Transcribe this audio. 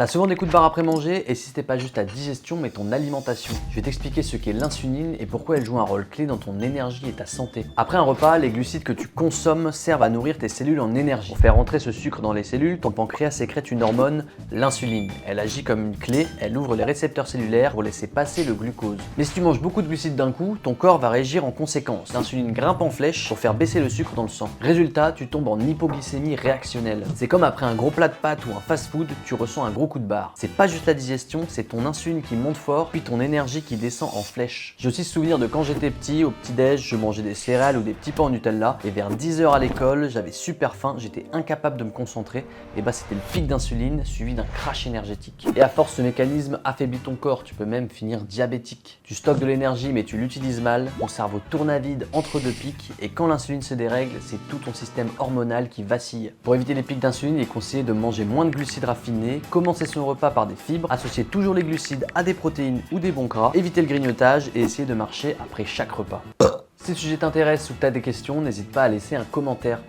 T'as souvent des coups de barre après manger et si c'était pas juste ta digestion mais ton alimentation. Je vais t'expliquer ce qu'est l'insuline et pourquoi elle joue un rôle clé dans ton énergie et ta santé. Après un repas, les glucides que tu consommes servent à nourrir tes cellules en énergie. Pour faire rentrer ce sucre dans les cellules, ton pancréas sécrète une hormone, l'insuline. Elle agit comme une clé, elle ouvre les récepteurs cellulaires pour laisser passer le glucose. Mais si tu manges beaucoup de glucides d'un coup, ton corps va réagir en conséquence. L'insuline grimpe en flèche pour faire baisser le sucre dans le sang. Résultat, tu tombes en hypoglycémie réactionnelle. C'est comme après un gros plat de pâtes ou un fast-food, tu ressens un gros coup de barre. C'est pas juste la digestion, c'est ton insuline qui monte fort, puis ton énergie qui descend en flèche. J'ai aussi souvenir de quand j'étais petit, au petit-déj, je mangeais des céréales ou des petits pains au Nutella, et vers 10h à l'école, j'avais super faim, j'étais incapable de me concentrer, et bah c'était le pic d'insuline suivi d'un crash énergétique. Et à force, ce mécanisme affaiblit ton corps, tu peux même finir diabétique. Tu stockes de l'énergie mais tu l'utilises mal, ton cerveau tourne à vide entre deux pics, et quand l'insuline se dérègle, c'est tout ton système hormonal qui vacille. Pour éviter les pics d'insuline, il est conseillé de manger moins de glucides raffinés, commencer son repas par des fibres, associer toujours les glucides à des protéines ou des bons gras, éviter le grignotage et essayer de marcher après chaque repas. Si le sujet t'intéresse ou que tu as des questions, n'hésite pas à laisser un commentaire.